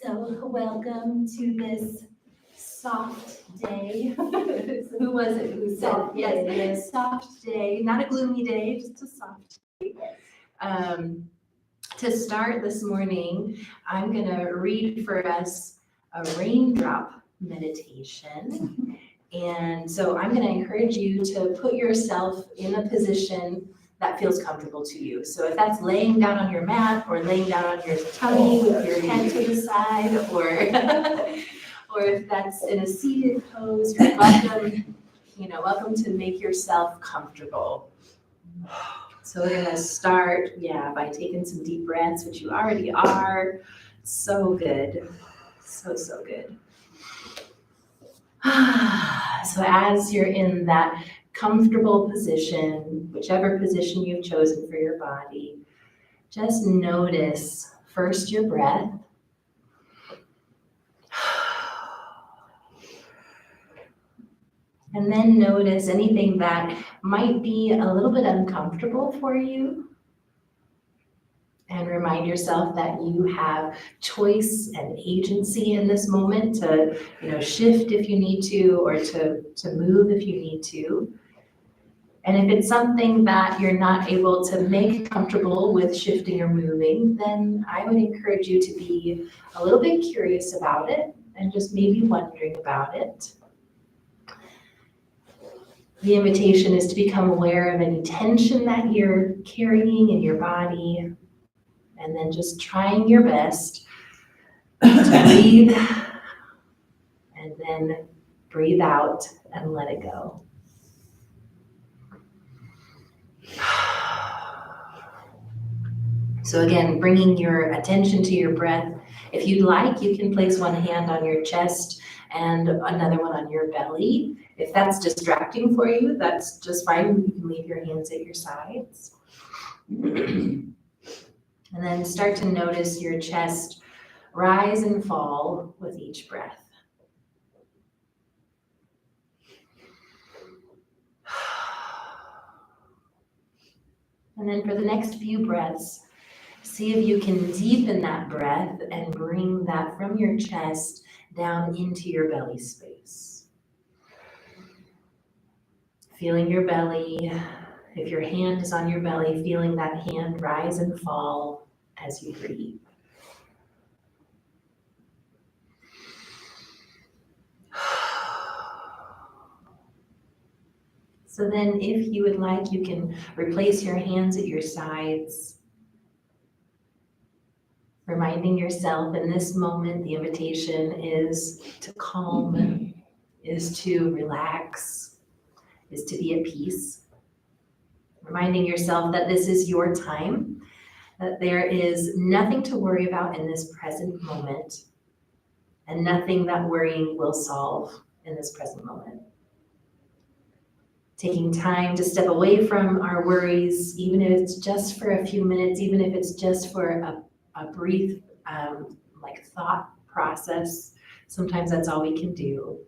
So welcome to this soft day. Who was it who said Soft day, yes? Soft day, not a gloomy day, just a soft day. To start this morning, I'm gonna read for us a raindrop meditation. And so I'm gonna encourage you to put yourself in a position that feels comfortable to you. So if that's laying down on your mat or laying down on your tummy with your head to the side, or or if that's in a seated pose, you're welcome to make yourself comfortable. So we're gonna start, by taking some deep breaths, which you already are. So good, so good. So as you're in that comfortable position, whichever position you've chosen for your body, just notice first your breath. And then notice anything that might be a little bit uncomfortable for you. And remind yourself that you have choice and agency in this moment to, shift if you need to, or to move if you need to. And if it's something that you're not able to make comfortable with shifting or moving, then I would encourage you to be a little bit curious about it and just maybe wondering about it. The invitation is to become aware of any tension that you're carrying in your body, and then just trying your best to breathe and then breathe out and let it go. So again, bringing your attention to your breath. If you'd like, you can place one hand on your chest and another one on your belly. If that's distracting for you, that's just fine. You can leave your hands at your sides. And then start to notice your chest rise and fall with each breath. And then for the next few breaths, see if you can deepen that breath and bring that from your chest down into your belly space. Feeling your belly. If your hand is on your belly, feeling that hand rise and fall as you breathe. So then if you would like, you can replace your hands at your sides, reminding yourself in this moment, the invitation is to calm, is to relax, is to be at peace. Reminding yourself that this is your time, that there is nothing to worry about in this present moment, and nothing that worrying will solve in this present moment. Taking time to step away from our worries, even if it's just for a few minutes, even if it's just for a brief thought process. Sometimes that's all we can do.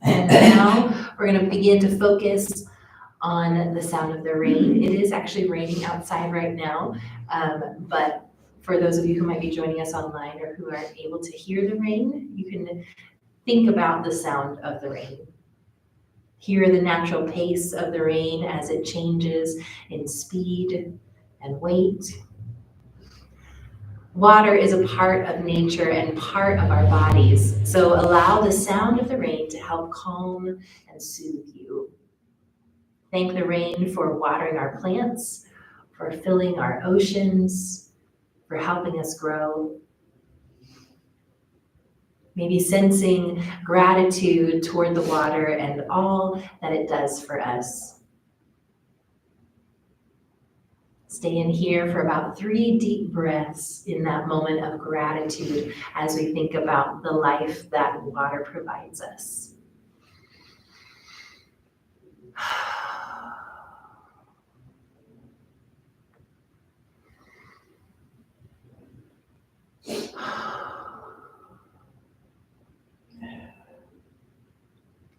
And now we're going to begin to focus on the sound of the rain. It is actually raining outside right now, but for those of you who might be joining us online or who aren't able to hear the rain, you can think about the sound of the rain. Hear the natural pace of the rain as it changes in speed and weight. Water is a part of nature and part of our bodies, so allow the sound of the rain to help calm and soothe you. Thank the rain for watering our plants, for filling our oceans, for helping us grow. Maybe sensing gratitude toward the water and all that it does for us. Stay in here for about 3 deep breaths in that moment of gratitude as we think about the life that water provides us.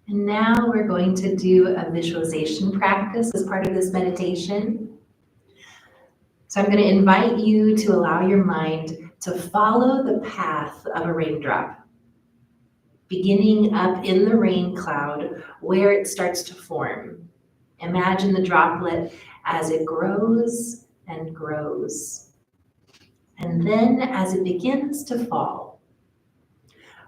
And now we're going to do a visualization practice as part of this meditation. So I'm going to invite you to allow your mind to follow the path of a raindrop, beginning up in the rain cloud where it starts to form. Imagine the droplet as it grows and grows. And then as it begins to fall,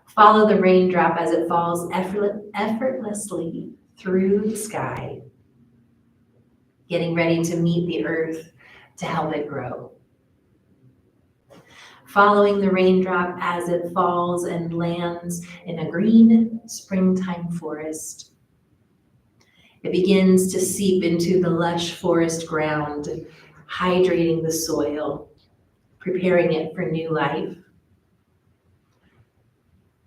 follow the raindrop as it falls effortlessly through the sky, getting ready to meet the earth to help it grow. Following the raindrop as it falls and lands in a green springtime forest. It begins to seep into the lush forest ground, hydrating the soil, preparing it for new life.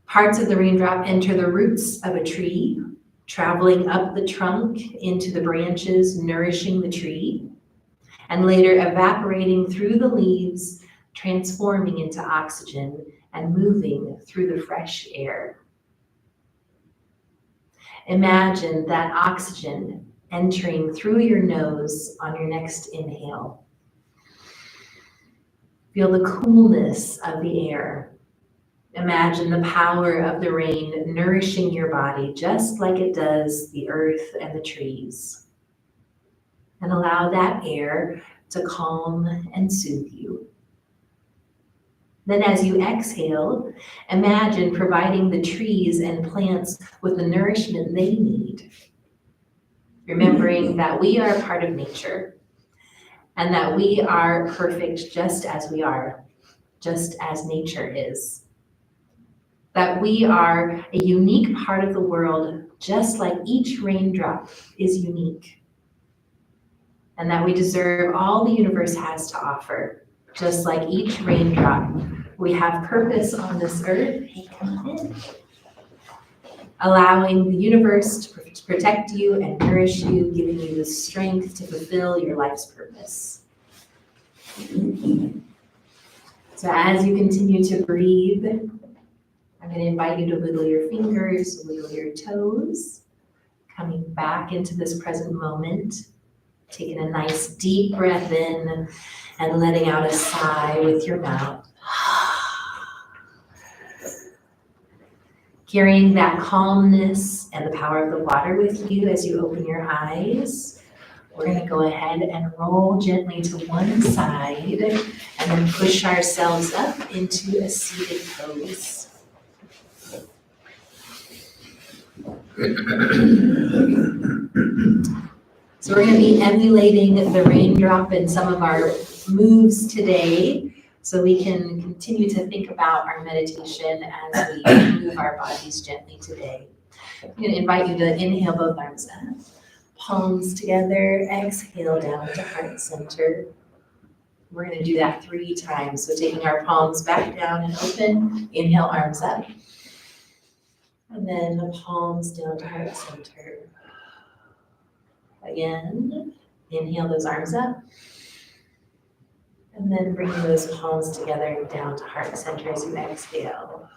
Parts of the raindrop enter the roots of a tree, traveling up the trunk into the branches, nourishing the tree, and later evaporating through the leaves, transforming into oxygen and moving through the fresh air. Imagine that oxygen entering through your nose on your next inhale. Feel the coolness of the air. Imagine the power of the rain nourishing your body just like it does the earth and the trees. And allow that air to calm and soothe you. Then as you exhale, imagine providing the trees and plants with the nourishment they need. Remembering that we are a part of nature and that we are perfect just as we are, just as nature is. That we are a unique part of the world, just like each raindrop is unique. And that we deserve all the universe has to offer, just like each raindrop. We have purpose on this earth. Hey, come on in. Allowing the universe to protect you and nourish you, giving you the strength to fulfill your life's purpose. So as you continue to breathe, I'm going to invite you to wiggle your fingers, wiggle your toes, coming back into this present moment, taking a nice deep breath in and letting out a sigh with your mouth. Carrying that calmness and the power of the water with you as you open your eyes. We're going to go ahead and roll gently to one side and then push ourselves up into a seated pose. So we're going to be emulating the raindrop in some of our moves today, so we can continue to think about our meditation as we move our bodies gently today. I'm going to invite you to inhale both arms up, palms together, exhale down to heart center. We're going to do that 3 times. So taking our palms back down and open, inhale, arms up. And then the palms down to heart center. Again, inhale those arms up. And then bring those palms together down to heart center as you exhale.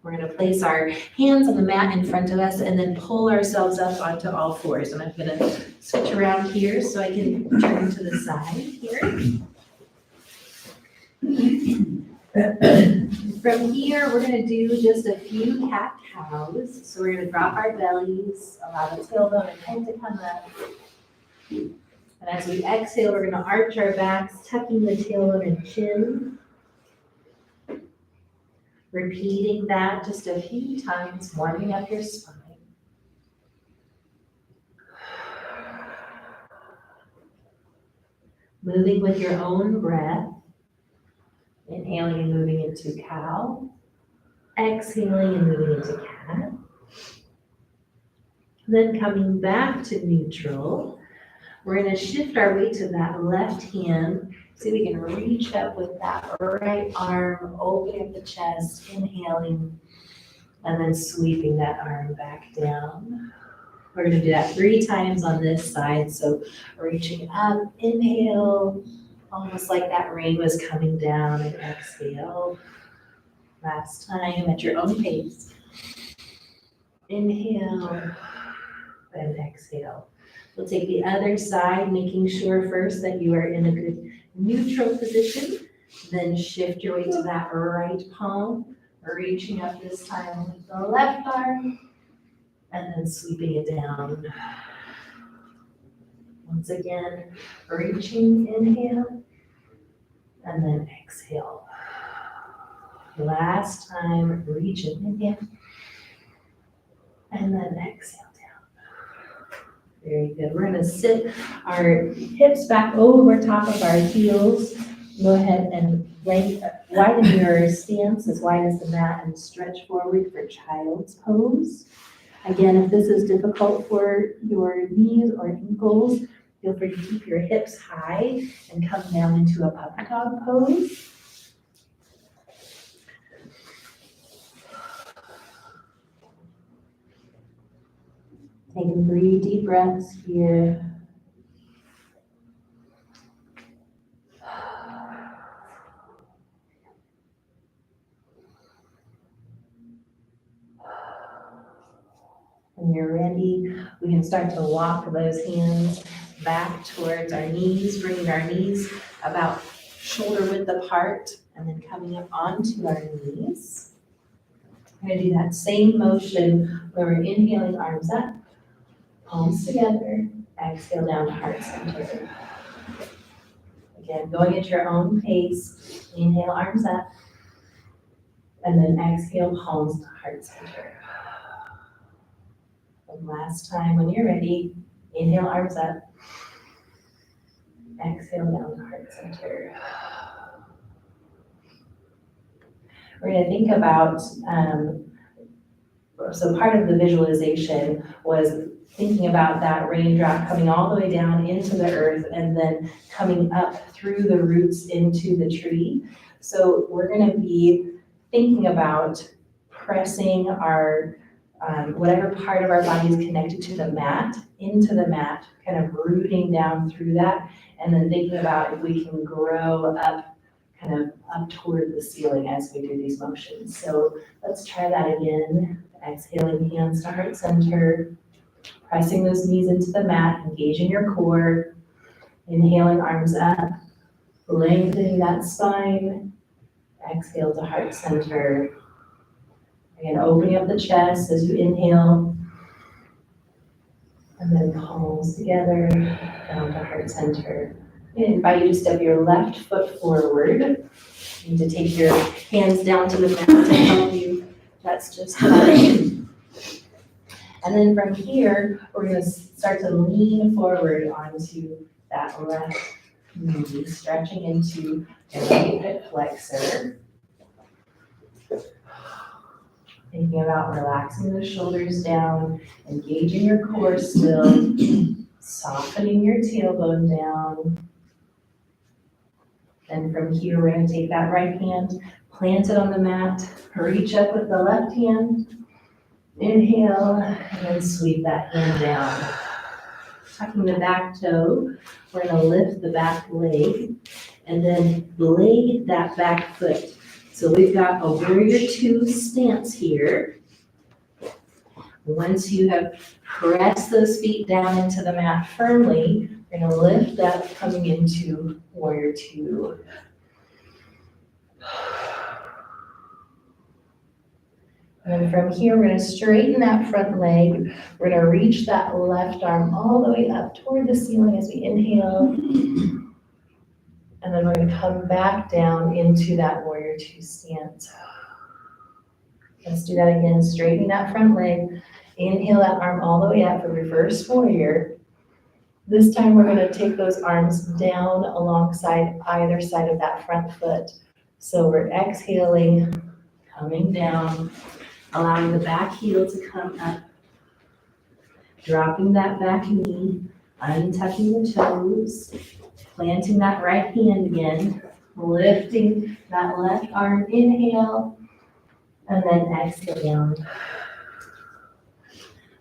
We're going to place our hands on the mat in front of us and then pull ourselves up onto all fours. And I'm going to switch around here so I can turn to the side here. From here, we're going to do just a few cat-cows. So we're going to drop our bellies, allow the tailbone and head to come up. And as we exhale, we're going to arch our backs, tucking the tailbone and chin. Repeating that just a few times, warming up your spine. Moving with your own breath. Inhaling and moving into cow. Exhaling and moving into cat. Then coming back to neutral. We're going to shift our weight to that left hand. See if we can reach up with that right arm, opening up the chest, inhaling, and then sweeping that arm back down. We're going to do that 3 times on this side. So reaching up, inhale, almost like that rain was coming down, and exhale. Last time at your own pace. Inhale and exhale. We'll take the other side, making sure first that you are in a good neutral position. Then shift your weight to that right palm, reaching up this time with the left arm, and then sweeping it down. Once again, reaching, inhale, and then exhale. Last time, reach and inhale, and then exhale down. Very good. We're gonna sit our hips back over top of our heels. Go ahead and widen your stance as wide as the mat and stretch forward for child's pose. Again, if this is difficult for your knees or ankles, feel free to keep your hips high and come down into a puppy dog pose. Taking 3 deep breaths here. When you're ready, we can start to walk those hands back towards our knees, bringing our knees about shoulder width apart, and then coming up onto our knees. We're going to do that same motion where we're inhaling, arms up, palms together, exhale down to heart center. Again, going at your own pace, inhale, arms up, and then exhale, palms to heart center. And last time, when you're ready, inhale, arms up, exhale down to heart center. We're going to think about, so part of the visualization was thinking about that raindrop coming all the way down into the earth and then coming up through the roots into the tree. So we're going to be thinking about pressing our whatever part of our body is connected to the mat, into the mat, kind of rooting down through that, and then thinking about if we can grow up, kind of up toward the ceiling as we do these motions. So let's try that again. Exhaling, hands to heart center, pressing those knees into the mat, engaging your core. Inhaling, arms up, lengthening that spine. Exhale to heart center. Again, opening up the chest as you inhale, and then palms together, down to heart center. I invite you to step your left foot forward. You need to take your hands down to the mat to help you. That's just fine. And then from here, we're going to start to lean forward onto that left knee, stretching into your right hip flexor. Thinking about relaxing the shoulders down, engaging your core still, softening your tailbone down. And from here, we're going to take that right hand, plant it on the mat, reach up with the left hand, inhale, and then sweep that hand down. Tucking the back toe, we're going to lift the back leg, and then blade that back foot. So we've got a warrior 2 stance here. Once you have pressed those feet down into the mat firmly, we're going to lift up, coming into warrior 2. And from here, we're going to straighten that front leg. We're going to reach that left arm all the way up toward the ceiling as we inhale. And then we're going to come back down into that warrior 2 stance. Let's do that again, straightening that front leg. Inhale that arm all the way up for reverse warrior. This time we're going to take those arms down alongside either side of that front foot. So we're exhaling, coming down, allowing the back heel to come up, dropping that back knee, untucking the toes, planting that right hand again, lifting that left arm, inhale, and then exhale down.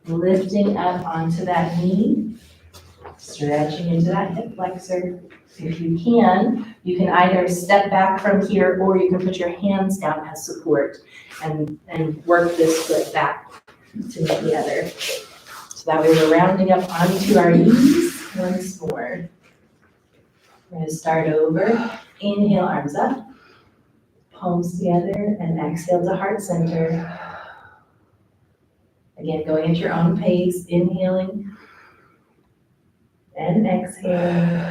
Lifting up onto that knee, stretching into that hip flexor. If you can either step back from here or you can put your hands down as support and work this foot back to meet the other. So that way we're rounding up onto our knees once more. We're going to start over. Inhale, arms up. palms together, and exhale to heart center. Again, going at your own pace, inhaling and exhaling.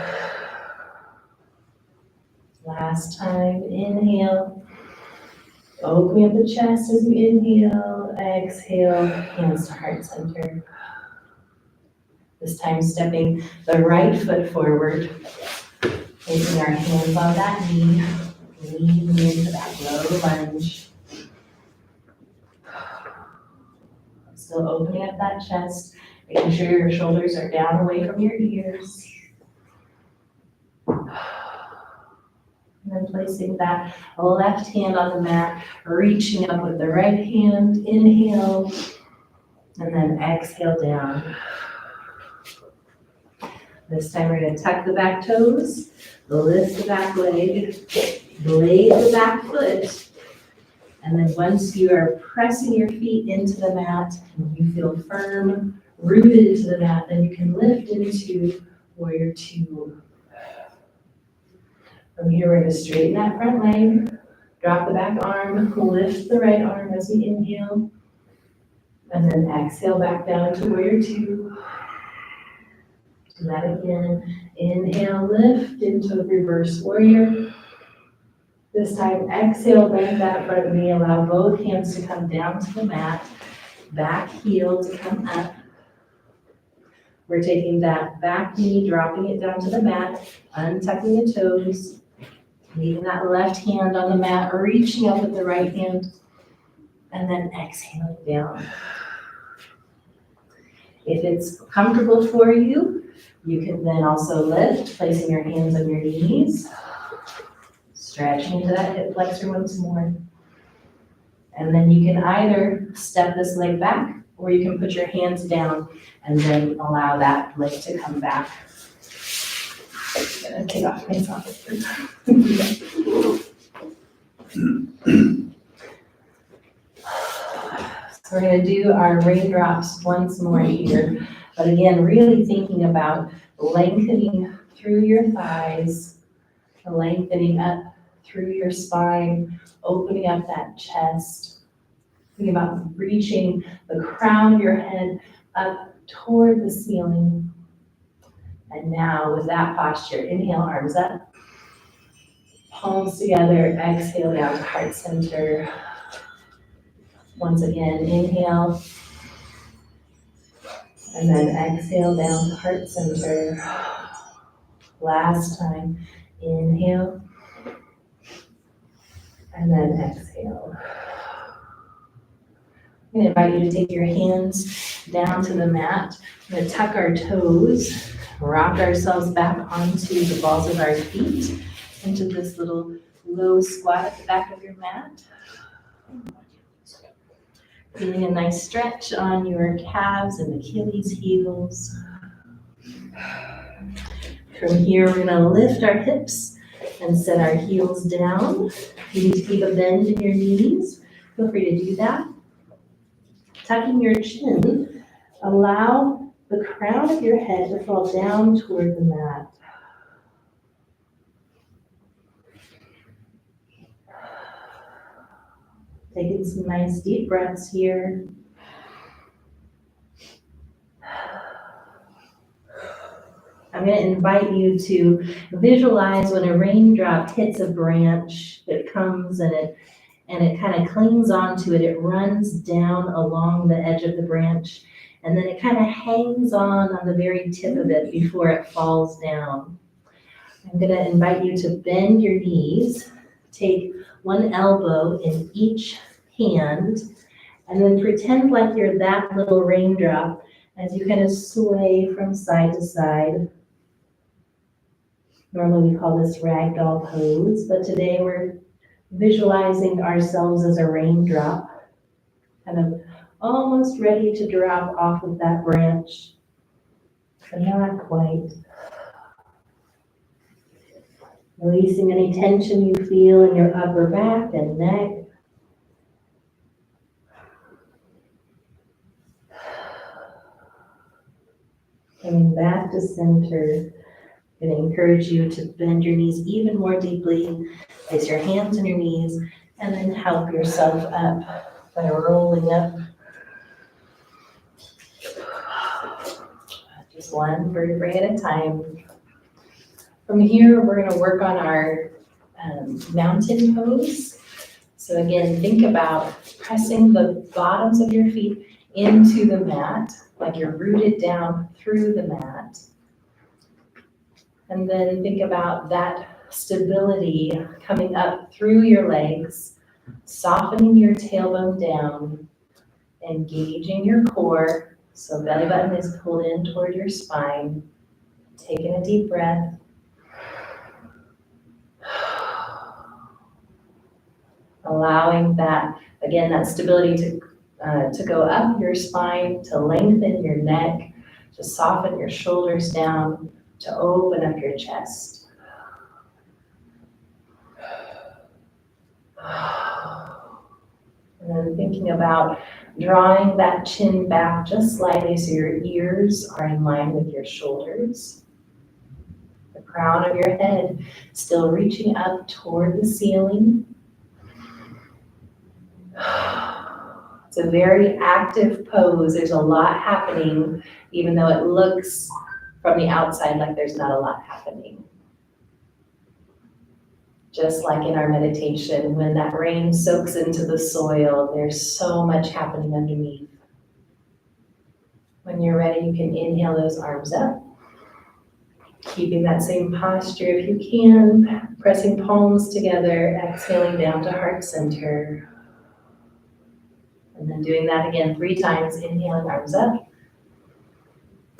Last time, inhale. Opening up the chest as you inhale, exhale, hands to heart center. This time stepping the right foot forward, placing our hands on that knee, leaning into that low lunge. Still opening up that chest, making sure your shoulders are down away from your ears. And then placing that left hand on the mat, reaching up with the right hand, inhale, and then exhale down. This time we're gonna tuck the back toes, lift the back leg, blade the back foot, and then once you are pressing your feet into the mat, and you feel firm, rooted into the mat, then you can lift into warrior two. From here, we're gonna straighten that front leg, drop the back arm, lift the right arm as we inhale, and then exhale back down to warrior two. Do that again. Inhale, lift into reverse warrior. This time, exhale, bend that front knee, allow both hands to come down to the mat, back heel to come up. We're taking that back knee, dropping it down to the mat, untucking the toes, leaving that left hand on the mat, reaching up with the right hand, and then exhaling down. If it's comfortable for you, you can then also lift, placing your hands on your knees, stretching into that hip flexor once more. And then you can either step this leg back, or you can put your hands down and then allow that leg to come back. I'm gonna take off my socks first. So we're gonna do our raindrops once more here. But again, really thinking about lengthening through your thighs, lengthening up through your spine, opening up that chest. Thinking about reaching the crown of your head up toward the ceiling. And now with that posture, inhale, arms up, palms together, exhale down to heart center. Once again, inhale, and then exhale down to heart center. Last time, inhale, and then exhale. I'm gonna invite you to take your hands down to the mat. We're gonna tuck our toes, rock ourselves back onto the balls of our feet, into this little low squat at the back of your mat. Feeling a nice stretch on your calves and Achilles heels. From here, we're gonna lift our hips and set our heels down. If you need to keep a bend in your knees, feel free to do that. Tucking your chin, allow the crown of your head to fall down toward the mat. Taking some nice deep breaths here. I'm going to invite you to visualize when a raindrop hits a branch, it comes and it kind of clings onto it. It runs down along the edge of the branch, and then it kind of hangs on the very tip of it before it falls down. I'm going to invite you to bend your knees, take one elbow in each hand, and then pretend like you're that little raindrop as you kind of sway from side to side. Normally we call this ragdoll pose, but today we're visualizing ourselves as a raindrop, kind of almost ready to drop off of that branch, but not quite. Releasing any tension you feel in your upper back and neck. Coming back to center. I'm going to encourage you to bend your knees even more deeply. Place your hands on your knees and then help yourself up by rolling up. Just one vertebrae at a time. From here, we're going to work on our mountain pose. So again, think about pressing the bottoms of your feet into the mat, like you're rooted down through the mat. And then think about that stability coming up through your legs, softening your tailbone down, engaging your core. So belly button is pulled in toward your spine. Taking a deep breath. Allowing that, again, that stability to go up your spine, to lengthen your neck, to soften your shoulders down, to open up your chest. And then thinking about drawing that chin back just slightly so your ears are in line with your shoulders. The crown of your head still reaching up toward the ceiling. It's a very active pose. There's a lot happening, even though it looks from the outside like there's not a lot happening. Just like in our meditation, when that rain soaks into the soil, there's so much happening underneath. When you're ready, you can inhale those arms up, keeping that same posture if you can, pressing palms together, exhaling down to heart center. And then doing that again 3 times, inhaling, arms up,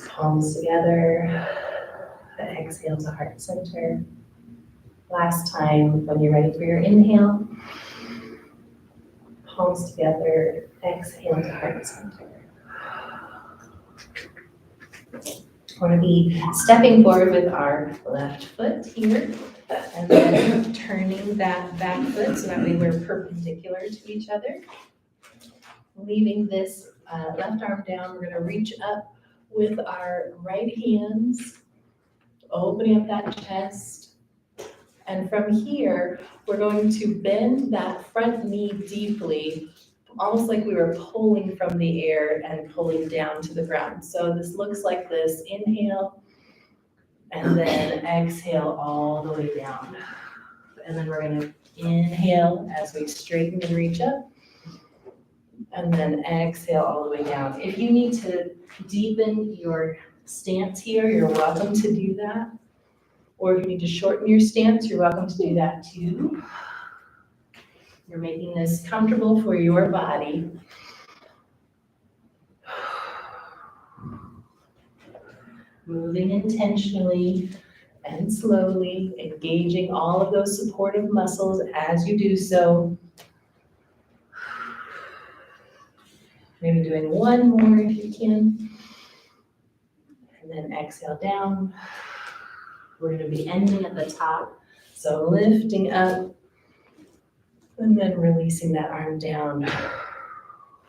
palms together, exhale to heart center. Last time, when you're ready for your inhale, palms together, exhale to heart center. We're going to be stepping forward with our left foot here, and then turning that back foot so that way we're perpendicular to each other. Leaving this left arm down, we're going to reach up with our right hands, opening up that chest. And from here, we're going to bend that front knee deeply, almost like we were pulling from the air and pulling down to the ground. So this looks like this. Inhale, and then exhale all the way down. And then we're going to inhale as we straighten and reach up. And then exhale all the way down. If you need to deepen your stance here, you're welcome to do that. Or if you need to shorten your stance, you're welcome to do that too. You're making this comfortable for your body. Moving intentionally and slowly, engaging all of those supportive muscles as you do so. Maybe doing one more if you can. And then exhale down. We're going to be ending at the top. So lifting up and then releasing that arm down.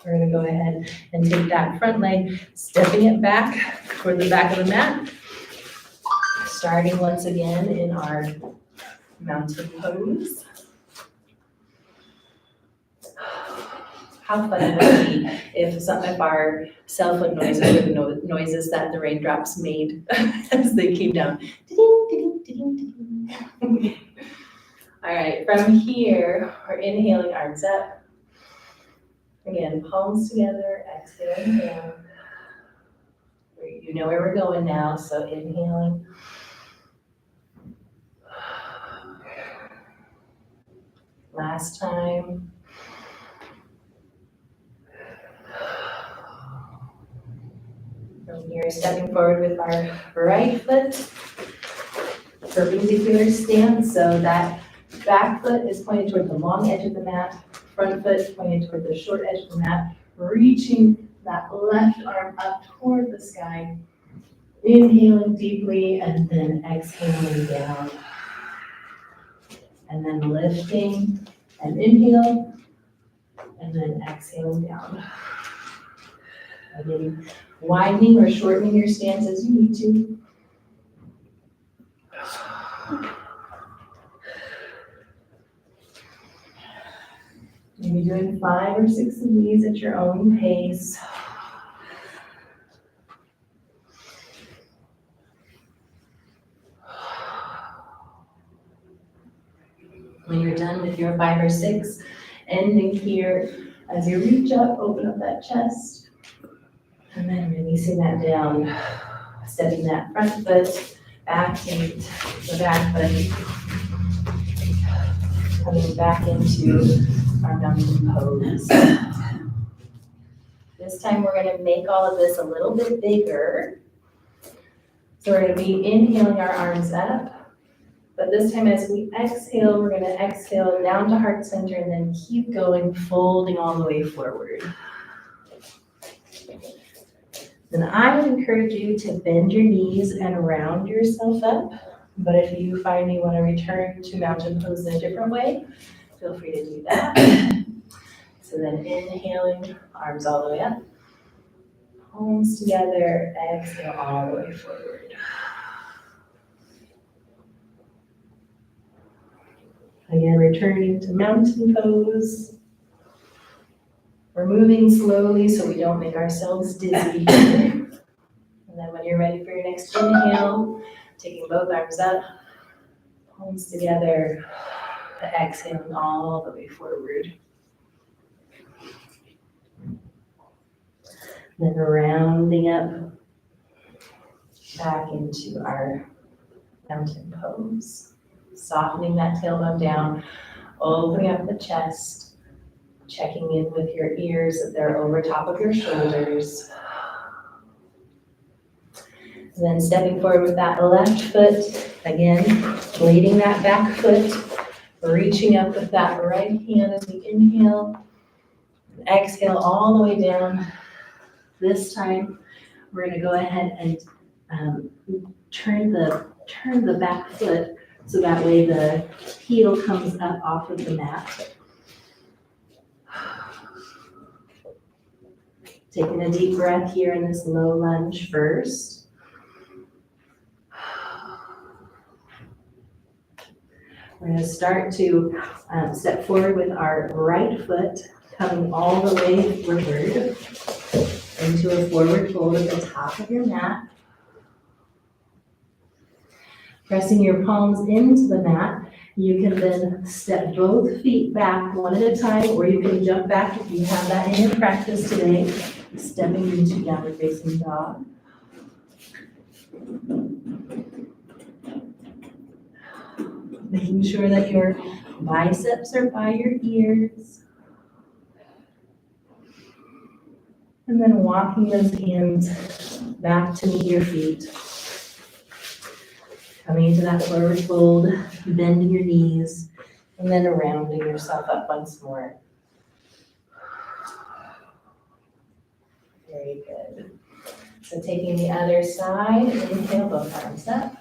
We're going to go ahead and take that front leg, stepping it back toward the back of the mat. Starting once again in our mountain pose. How fun would it be if our cell phone noises were the noises that the raindrops made as they came down. All right, from here, we're inhaling, arms up. Again, palms together, exhaling down. You know where we're going now, so inhaling. Last time. From here, stepping forward with our right foot, perpendicular stance, so that back foot is pointed toward the long edge of the mat, front foot pointed toward the short edge of the mat, reaching that left arm up toward the sky, inhaling deeply and then exhaling down. And then lifting and inhale, and then exhaling down. Again, widening or shortening your stance as you need to. Maybe doing 5 or 6 of these at your own pace. When you're done with your 5 or 6, ending here, as you reach up, open up that chest, and then releasing that down, stepping that front foot back to the back foot, coming back into our mountain pose. This time we're going to make all of this a little bit bigger. So we're going to be inhaling our arms up. But this time as we exhale, we're going to exhale down to heart center and then keep going, folding all the way forward. Then I would encourage you to bend your knees and round yourself up. But if you find you want to return to mountain pose in a different way, feel free to do that. So then inhaling, arms all the way up, palms together, exhale all the way forward. Again, returning to mountain pose. We're moving slowly so we don't make ourselves dizzy. And then when you're ready for your next inhale, taking both arms up, palms together, exhaling all the way forward. Then rounding up back into our mountain pose. Softening that tailbone down, opening up the chest, checking in with your ears that they're over top of your shoulders. And then stepping forward with that left foot, again, leading that back foot, reaching up with that right hand as we inhale, exhale all the way down. This time, we're going to go ahead and turn the back foot so that way the heel comes up off of the mat. Taking a deep breath here in this low lunge first. We're going to start to step forward with our right foot, coming all the way forward into a forward fold at the top of your mat. Pressing your palms into the mat, you can then step both feet back one at a time, or you can jump back if you have that in your practice today, stepping into downward facing dog. Making sure that your biceps are by your ears. And then walking those hands back to meet your feet. Coming into that forward fold, bending your knees, and then rounding yourself up once more. Very good. So taking the other side, inhale, both arms up.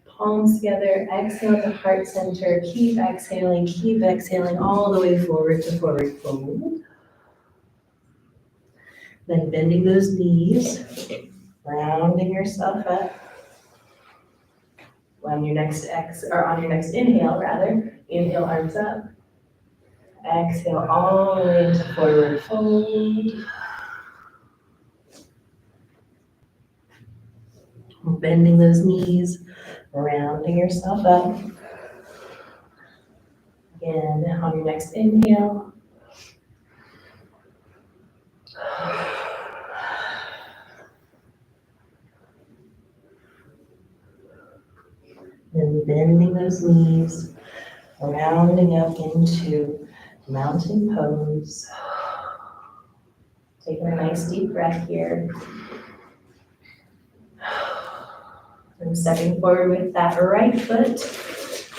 Palms together, exhale to heart center. Keep exhaling all the way forward to forward fold. Then bending those knees, rounding yourself up. On your next inhale, inhale arms up. Exhale all the way into forward fold. Bending those knees, rounding yourself up. Again, on your next inhale. Then bending those knees, rounding up into mountain pose. Taking a nice deep breath here. And stepping forward with that right foot.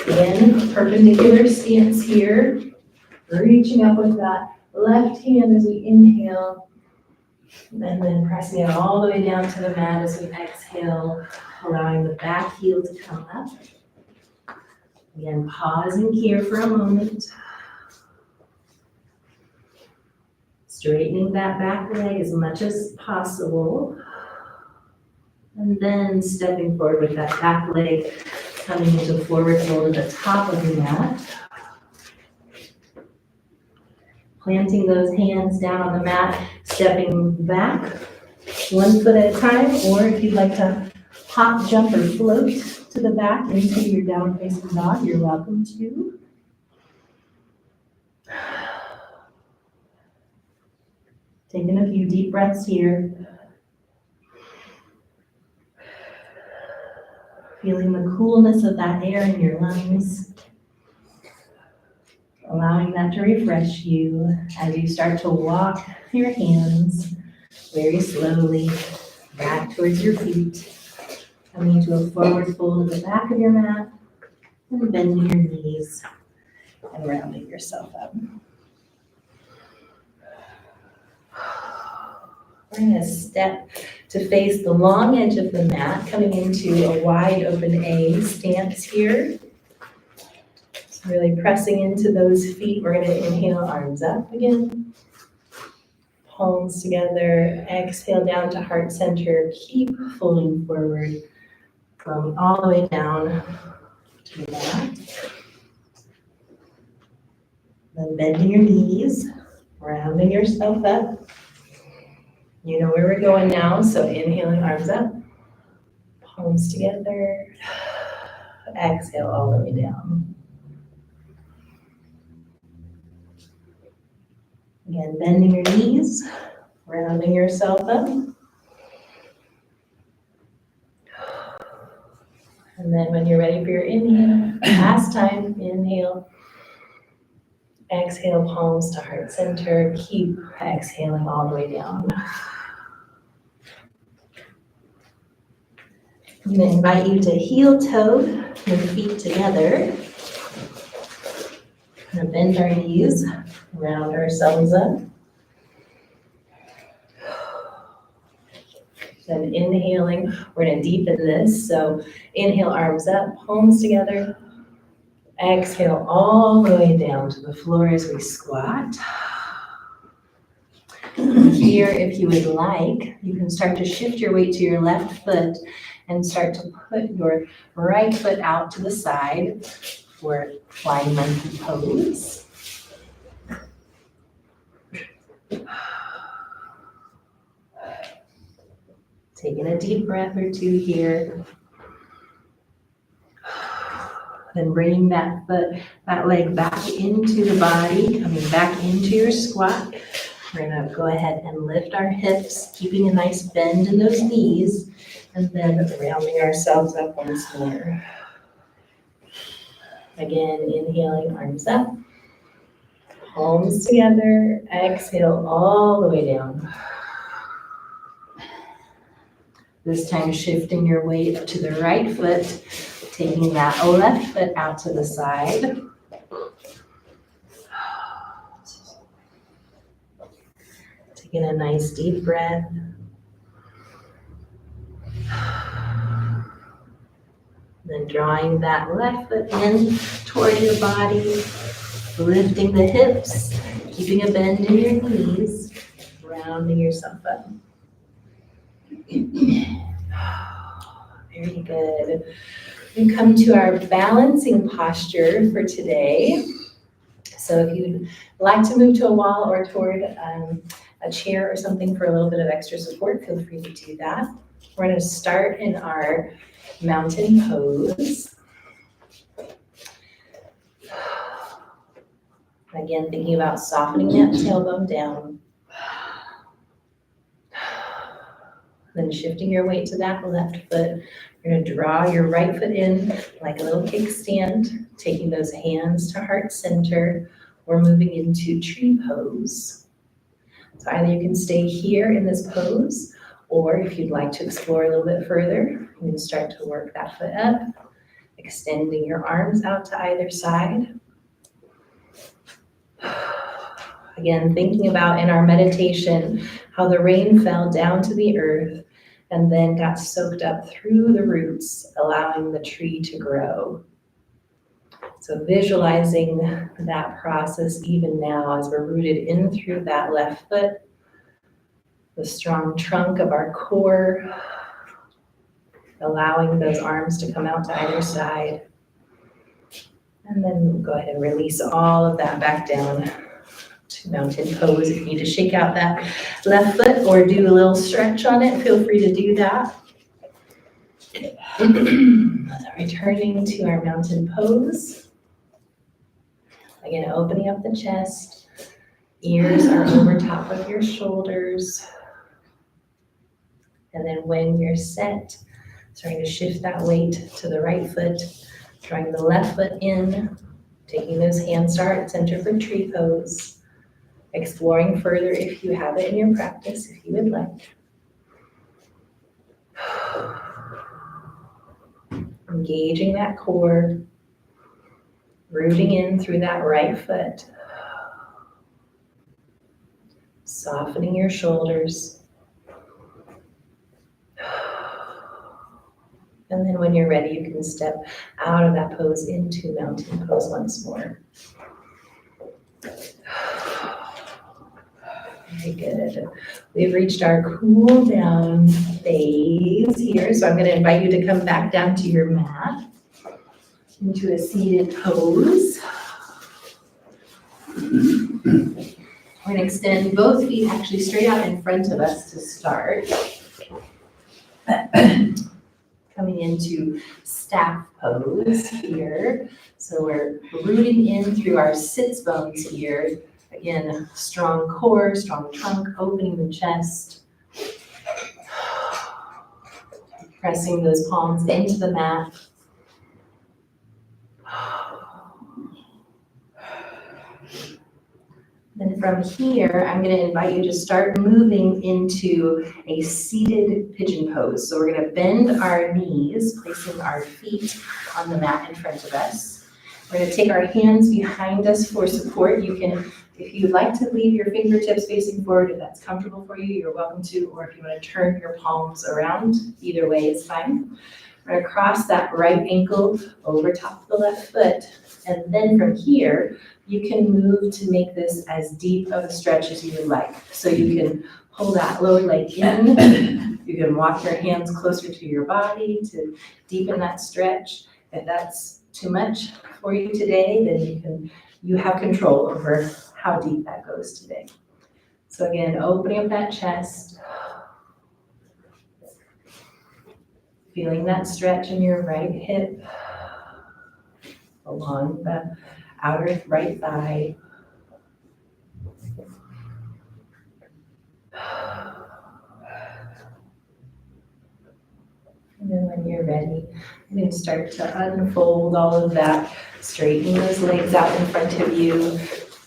Again, perpendicular stance here. Reaching up with that left hand as we inhale. And then pressing it all the way down to the mat as we exhale, allowing the back heel to come up. Again, pausing here for a moment. Straightening that back leg as much as possible. And then stepping forward with that back leg, coming into forward fold at the top of the mat. Planting those hands down on the mat, stepping back 1 foot at a time, or if you'd like to hop, jump, or float to the back into your down facing dog, you're welcome to. Taking a few deep breaths here. Feeling the coolness of that air in your lungs. Allowing that to refresh you as you start to walk your hands very slowly back towards your feet. Coming to a forward fold at the back of your mat and bending your knees and rounding yourself up. We're going to step to face the long edge of the mat, coming into a wide open A stance here. So really pressing into those feet. We're going to inhale, arms up again. Palms together. Exhale down to heart center. Keep folding forward. Going all the way down to the mat. Then bending your knees, rounding yourself up. You know where we're going now, so inhaling, arms up, palms together, exhale all the way down. Again, bending your knees, rounding yourself up. And then when you're ready for your inhale, last time, inhale, exhale, palms to heart center, keep exhaling all the way down. I'm going to invite you to heel toe your feet together. We're going to bend our knees, round ourselves up. Then inhaling, we're going to deepen this. So inhale, arms up, palms together. Exhale all the way down to the floor as we squat. Here, if you would like, you can start to shift your weight to your left foot and start to put your right foot out to the side for flying monkey pose. Taking a deep breath or two here. Then bringing that leg back into the body, coming back into your squat. We're gonna go ahead and lift our hips, keeping a nice bend in those knees, and then rounding ourselves up once more. Again, inhaling, arms up, palms together, exhale all the way down. This time shifting your weight to the right foot, taking that left foot out to the side. Taking a nice deep breath. Then drawing that left foot in toward your body, lifting the hips, keeping a bend in your knees, rounding yourself up. Very good. We come to our balancing posture for today. So if you'd like to move to a wall or toward a chair or something for a little bit of extra support, feel free to do that. We're going to start in our mountain pose. Again, thinking about softening that tailbone down. Then shifting your weight to that left foot. You're going to draw your right foot in like a little kickstand, taking those hands to heart center. We're moving into tree pose. So either you can stay here in this pose, or if you'd like to explore a little bit further, you can start to work that foot up, extending your arms out to either side. Again, thinking about in our meditation how the rain fell down to the earth and then got soaked up through the roots, allowing the tree to grow. So visualizing that process even now as we're rooted in through that left foot, the strong trunk of our core, allowing those arms to come out to either side. And then go ahead and release all of that back down to mountain pose. If you need to shake out that left foot or do a little stretch on it, feel free to do that. Returning to our mountain pose. Again, opening up the chest. Ears are over top of your shoulders. And then when you're set, starting to shift that weight to the right foot, drawing the left foot in, taking those hands to heart center for tree pose, exploring further if you have it in your practice, if you would like. Engaging that core, rooting in through that right foot, softening your shoulders. And then when you're ready, you can step out of that pose into mountain pose once more. Very good. We've reached our cool down phase here. So I'm going to invite you to come back down to your mat into a seated pose. We're going to extend both feet actually straight out in front of us to start. Coming into staff pose here. So we're rooting in through our sits bones here. Again, strong core, strong trunk, opening the chest. Pressing those palms into the mat. Then from here, I'm going to invite you to start moving into a seated pigeon pose. So we're going to bend our knees, placing our feet on the mat in front of us. We're going to take our hands behind us for support. You can, if you'd like to leave your fingertips facing forward, if that's comfortable for you, you're welcome to, or if you want to turn your palms around, either way is fine. We're going to cross that right ankle over top of the left foot. And then from here, you can move to make this as deep of a stretch as you would like. So you can pull that lower leg in. You can walk your hands closer to your body to deepen that stretch. If that's too much for you today, then you have control over how deep that goes today. So again, opening up that chest. Feeling that stretch in your right hip along the outer right thigh. And then when you're ready, you can start to unfold all of that, straightening those legs out in front of you,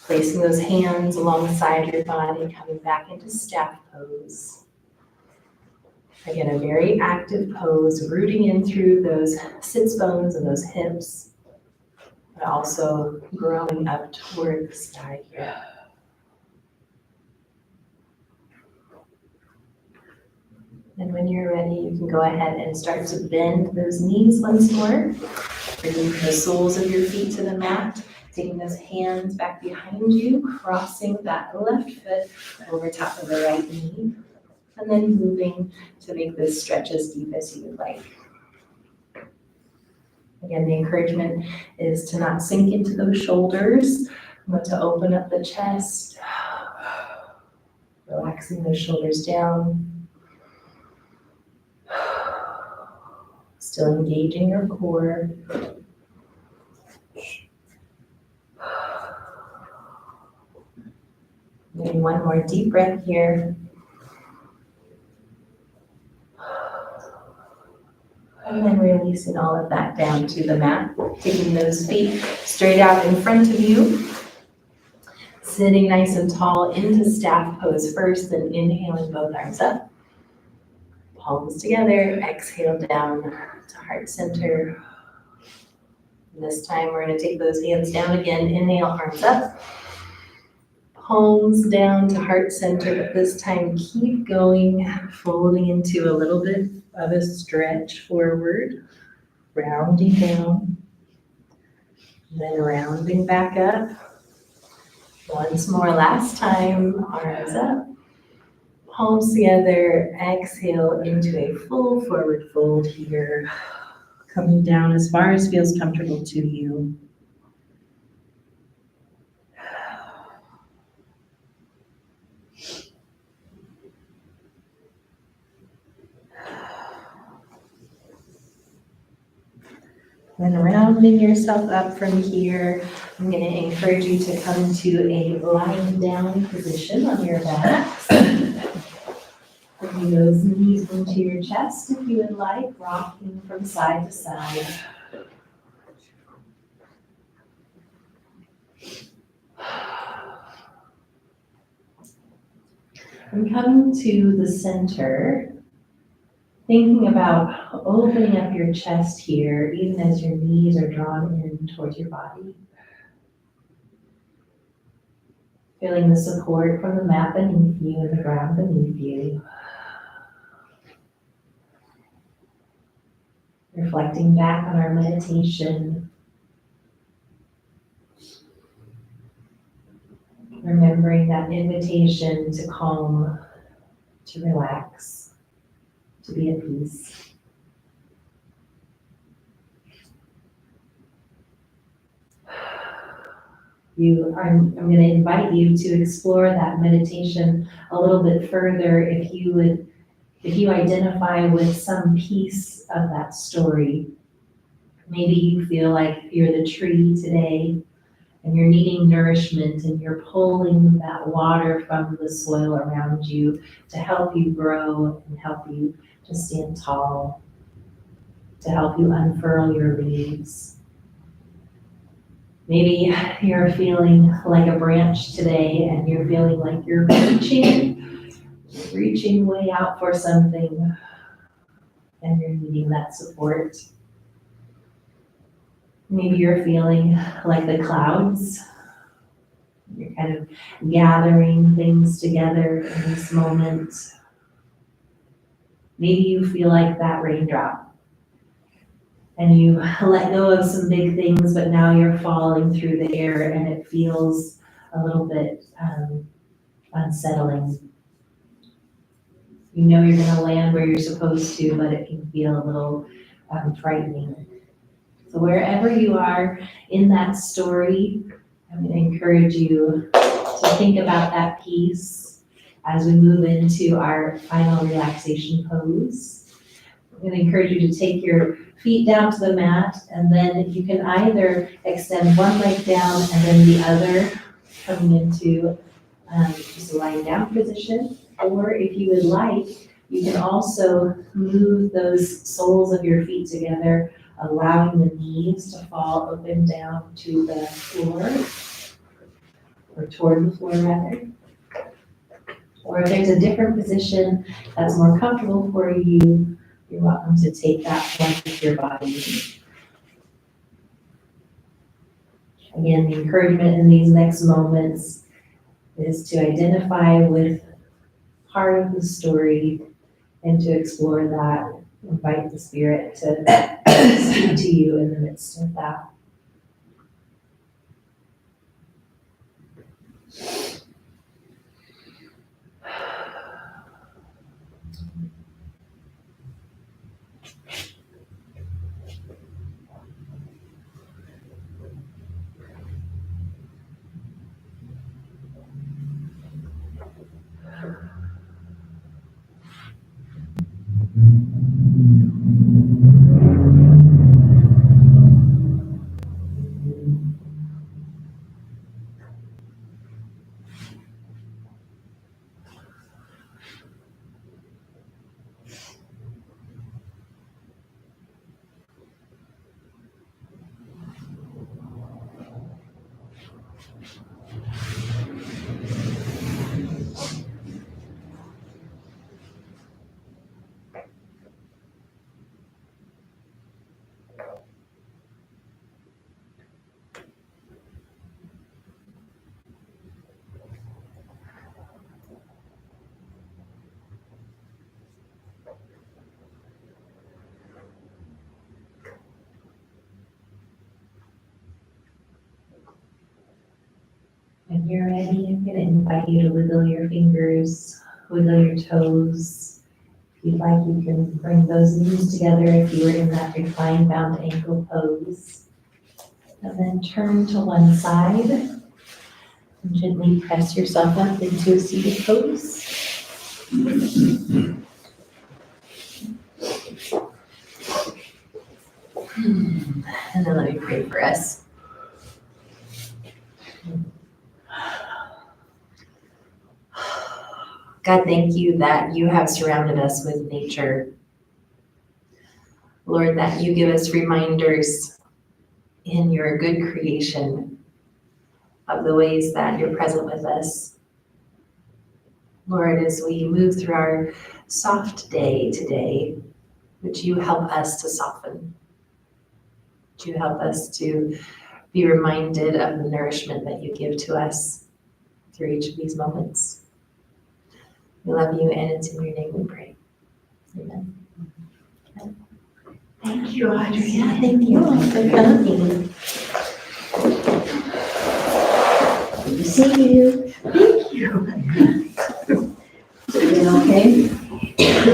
placing those hands alongside your body, coming back into staff pose. Again, a very active pose, rooting in through those sits bones and those hips, but also growing up toward the sky here. And when you're ready, you can go ahead and start to bend those knees once more, bringing the soles of your feet to the mat, taking those hands back behind you, crossing that left foot over top of the right knee, and then moving to make this stretch as deep as you would like. Again, the encouragement is to not sink into those shoulders, but to open up the chest, relaxing those shoulders down. Still engaging your core. Getting one more deep breath here. And then releasing all of that down to the mat. Taking those feet straight out in front of you. Sitting nice and tall into staff pose first, then inhaling both arms up. Palms together, exhale down to heart center. And this time we're going to take those hands down again, inhale, arms up. Palms down to heart center, but this time keep going, folding into a little bit of a stretch forward, rounding down, then rounding back up. Once more, last time, arms up. Palms together, exhale into a full forward fold here. Coming down as far as feels comfortable to you. Then rounding yourself up from here, I'm going to encourage you to come into a lying down position on your backs. Bring those knees into your chest if you would like, rocking from side to side. I'm coming to the center, thinking about opening up your chest here, even as your knees are drawn in towards your body. Feeling the support from the mat beneath you and the ground beneath you. Reflecting back on our meditation. Remembering that invitation to calm, to relax, to be at peace. I'm going to invite you to explore that meditation a little bit further if you identify with some piece of that story. Maybe you feel like you're the tree today and you're needing nourishment and you're pulling that water from the soil around you to help you grow and help you to stand tall, to help you unfurl your leaves. Maybe you're feeling like a branch today and you're feeling like you're reaching way out for something and you're needing that support. Maybe you're feeling like the clouds. You're kind of gathering things together in this moment. Maybe you feel like that raindrop and you let go of some big things, but now you're falling through the air and it feels a little bit unsettling. You know you're going to land where you're supposed to, but it can feel a little frightening. So wherever you are in that story, I'm going to encourage you to think about that piece as we move into our final relaxation pose. I'm going to encourage you to take your feet down to the mat, and then you can either extend one leg down and then the other, coming into just a lying down position, or if you would like, you can also move those soles of your feet together, allowing the knees to fall open down to the floor, or toward the floor rather. Or if there's a different position that's more comfortable for you, you're welcome to take that one with your body. Again, the encouragement in these next moments is to identify with part of the story and to explore that. Invite the Spirit to speak to you in the midst of that. When you're ready, I'm going to invite you to wiggle your fingers, wiggle your toes. If you'd like, you can bring those knees together if you were in that reclined bound ankle pose. And then turn to one side and gently press yourself up into a seated pose. And And then let me pray for us. God, thank you that you have surrounded us with nature. Lord, that you give us reminders in your good creation of the ways that you're present with us. Lord, as we move through our soft day today, would you help us to soften? Would you help us to be reminded of the nourishment that you give to us through each of these moments? We love you, and it's in your name we pray. Amen. Thank you, Audrey. Yeah, thank you for coming. Good to see you. Thank you. Is it okay?